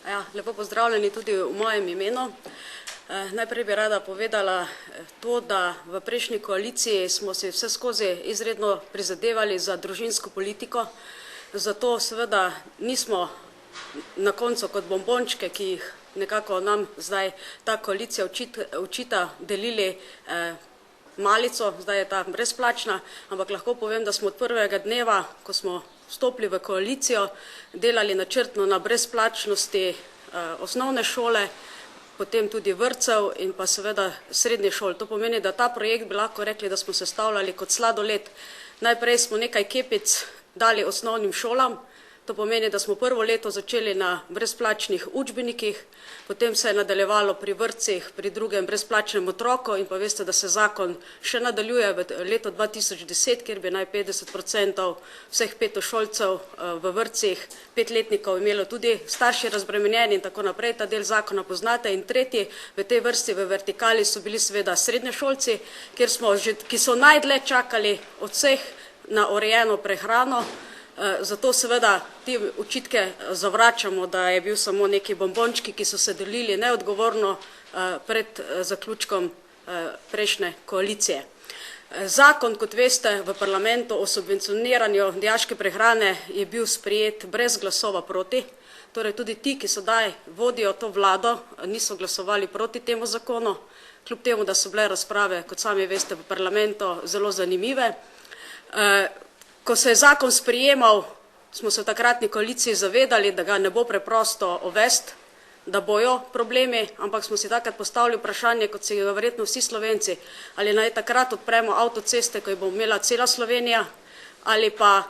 Ja, lepo pozdravljeni tudi v mojem imenu. Najprej bi rada povedala to, da v prejšnji koaliciji smo si vse skozi izredno prizadevali za družinsko politiko, zato seveda nismo na koncu kot bombončke, ki jih nekako nam zdaj ta koalicija očita, delili malico, zdaj je ta brezplačna, ampak lahko povem, da smo od prvega dneva, ko smo vstopili v koalicijo, delali načrtno na brezplačnosti osnovne šole, potem tudi vrtcev in pa seveda srednje šol. To pomeni, da ta projekt bi lahko rekli, da smo sestavljali kot sladoled. Najprej smo nekaj kepic dali osnovnim šolam, to pomeni, da smo prvo leto začeli na brezplačnih učbenikih, potem se je nadaljevalo pri vrtcih, pri drugem brezplačnem otroku in pa veste, da se zakon še nadaljuje v leto 2010, kjer bi naj 50% vseh petošolcev v vrtcih, 5-letnikov imelo tudi starši razbremenjeni in tako naprej. Ta del zakona poznate. In tretji v tej vrsti v vertikali so bili seveda srednješolci, ki so najdlje čakali od vseh na urejeno prehrano. Zato seveda ti očitke zavračamo, da je bil samo neki bombončki, ki so se delili neodgovorno pred zaključkom prejšnje koalicije. Zakon, kot veste, v parlamentu o subvencioniranju dijaške prehrane je bil sprejet brez glasova proti. Torej tudi ti, ki sedaj vodijo to vlado, niso glasovali proti temu zakonu, kljub temu, da so bile razprave, kot sami veste, v parlamentu zelo zanimive. Ko se je zakon sprijemal, smo se v takratni koaliciji zavedali, da ga ne bo preprosto uvesti, da bojo problemi, ampak smo si takrat postavili vprašanje, kot si ga verjetno vsi Slovenci, ali naj takrat odpremo avtoceste, ko jih bo imela cela Slovenija, ali pa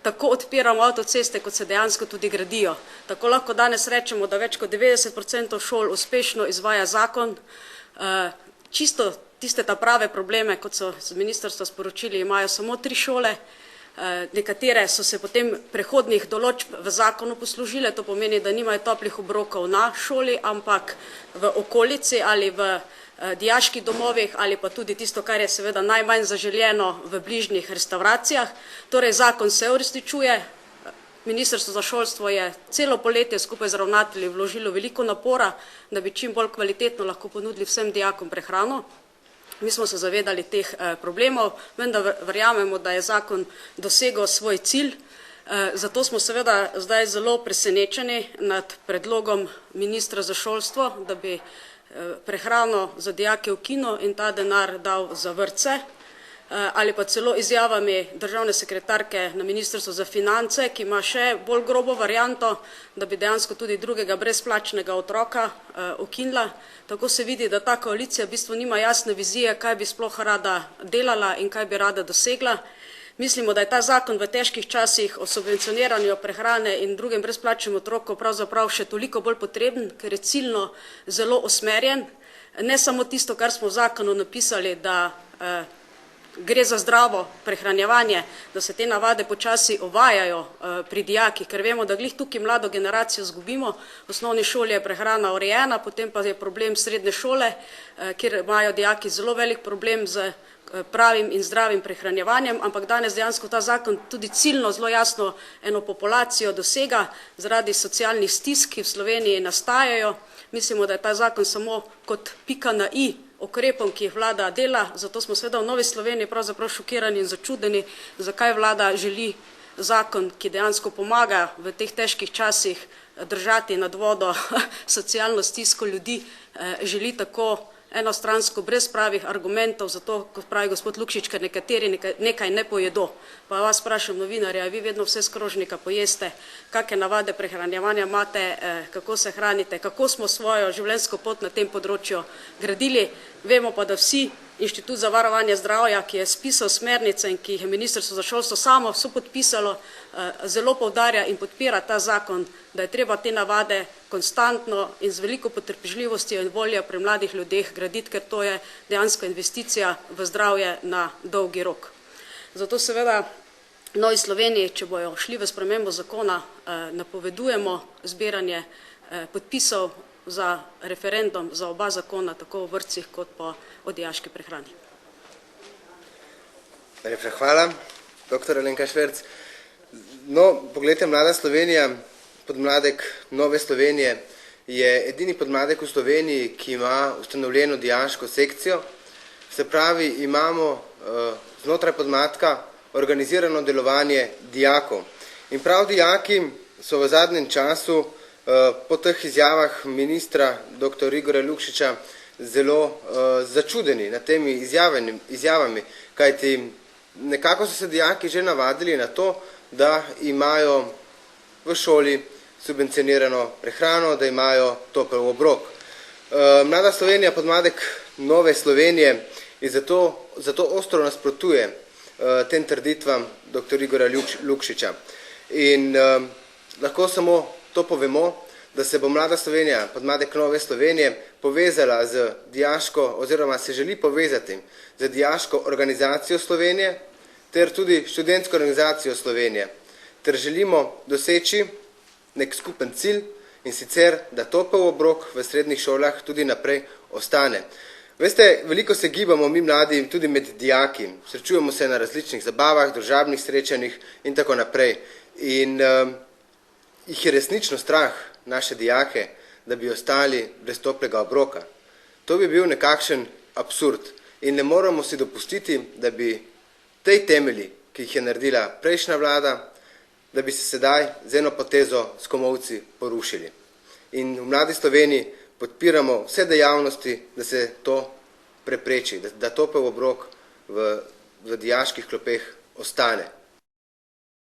tako odpiramo avtoceste, kot se dejansko tudi gradijo. Tako lahko danes rečemo, da več kot 90% šol uspešno izvaja zakon. Čisto tiste ta prave probleme, kot so z ministrstva sporočili, imajo samo 3 šole, nekatere so se potem prehodnih določb v zakonu poslužile, to pomeni, da nimajo toplih obrokov na šoli, ampak v okolici ali v dijaških domovih ali pa tudi tisto, kar je seveda najmanj zaželjeno v bližnjih restavracijah. Torej zakon se uresničuje, Ministrstvo za šolstvo je celo poletje skupaj z ravnatelji vložilo veliko napora, da bi čim bolj kvalitetno lahko ponudili vsem dijakom prehrano. Mi smo se zavedali teh problemov, vendar verjamemo, da je zakon dosegel svoj cilj. Zato smo seveda zdaj zelo presenečeni nad predlogom ministra za šolstvo, da bi prehrano za dijake ukinil in ta denar dal za vrtce, ali pa celo izjavami državne sekretarke na Ministrstvu za finance, ki ima še bolj grobo varianto, da bi dejansko tudi drugega brezplačnega otroka ukinila. Tako se vidi, da ta koalicija v bistvu nima jasne vizije, kaj bi sploh rada delala in kaj bi rada dosegla. Mislimo, da je ta zakon v težkih časih o subvencioniranju prehrane in drugem brezplačnem otroku pravzaprav še toliko bolj potreben, ker je ciljno zelo usmerjen. Ne samo tisto, kar smo v zakonu napisali, da gre za zdravo prehranjevanje, da se te navade počasi uvajajo pri dijakih, ker vemo, da glih tukaj mlado generacijo zgubimo. V osnovni šoli je prehrana urejena, potem pa je problem srednje šole, kjer imajo dijaki zelo velik problem z pravim in zdravim prehranjevanjem, ampak danes dejansko ta zakon tudi ciljno zelo jasno eno populacijo dosega zaradi socialnih stisk, ki v Sloveniji nastajajo. Mislimo, da je ta zakon samo kot pika na i ukrepom, ki jih vlada dela, zato smo seveda v Novi Sloveniji pravzaprav šokirani in začudeni, zakaj vlada želi zakon, ki dejansko pomaga v teh težkih časih držati nad vodo socialno stisko ljudi, želi tako enostransko, brez pravih argumentov, zato, kot pravi gospod Lukšič, ker nekateri nekaj ne pojedo. Pa vas sprašam novinarja, vi vedno vse z krožnika pojeste, kakšne navade prehranjevanja imate, kako se hranite, kako smo svojo življenjsko pot na tem področju gradili. Vemo pa, da vsi Inštitut za varovanje zdravja, ki je spisal smernice in ki jih je Ministrstvo za šolstvo samo sopodpisalo, zelo poudarja in podpira ta zakon, da je treba te navade konstantno in z veliko potrpežljivostjo in voljo pri mladih ljudeh graditi, ker to je dejansko investicija v zdravje na dolgi rok. Zato seveda v Novi Sloveniji, če bojo šli v spremembo zakona, napovedujemo zbiranje podpisov za referendum za oba zakona, tako v vrtcih kot pa o dijaški prehrani. Najlepša hvala, dr. Alenka Šverc. No, poglejte, Mlada Slovenija podmladek Nove Slovenije je edini podmladek v Sloveniji, ki ima ustanovljeno dijaško sekcijo. Se pravi, imamo znotraj podmladka organizirano delovanje dijakov. In prav dijaki so v zadnjem času po teh izjavah ministra dr. Igorja Lukšiča zelo začudeni nad temi izjavami, kajti nekako so se dijaki že navadili na to, da imajo v šoli subvencionirano prehrano, da imajo topel obrok. Mlada Slovenija, podmladek Nove Slovenije, in zato ostro nasprotuje tem trditvam dr. Igorja Lukšiča. In lahko samo to povemo, da se bo Mlada Slovenija, podmladek Nove Slovenije, povezala z dijaško, oziroma se želi povezati z dijaško organizacijo Slovenije, ter tudi študentsko organizacijo Slovenije, ter želimo doseči nek skupen cilj, in sicer, da topel obrok v srednjih šolah tudi naprej ostane. Veste, veliko se gibamo mi mladi tudi med dijaki, srečujemo se na različnih zabavah, družabnih srečanjih in tako naprej. In jih je resnično strah, naše dijake, da bi ostali brez toplega obroka. To bi bil nekakšen absurd in ne moramo si dopustiti, da bi tej temelji, ki jih je naredila prejšnja vlada, da bi se sedaj z eno potezo s komolci porušili. In v Mladi Sloveniji podpiramo vse dejavnosti, da se to prepreči, da topel obrok v dijaških klopeh ostane.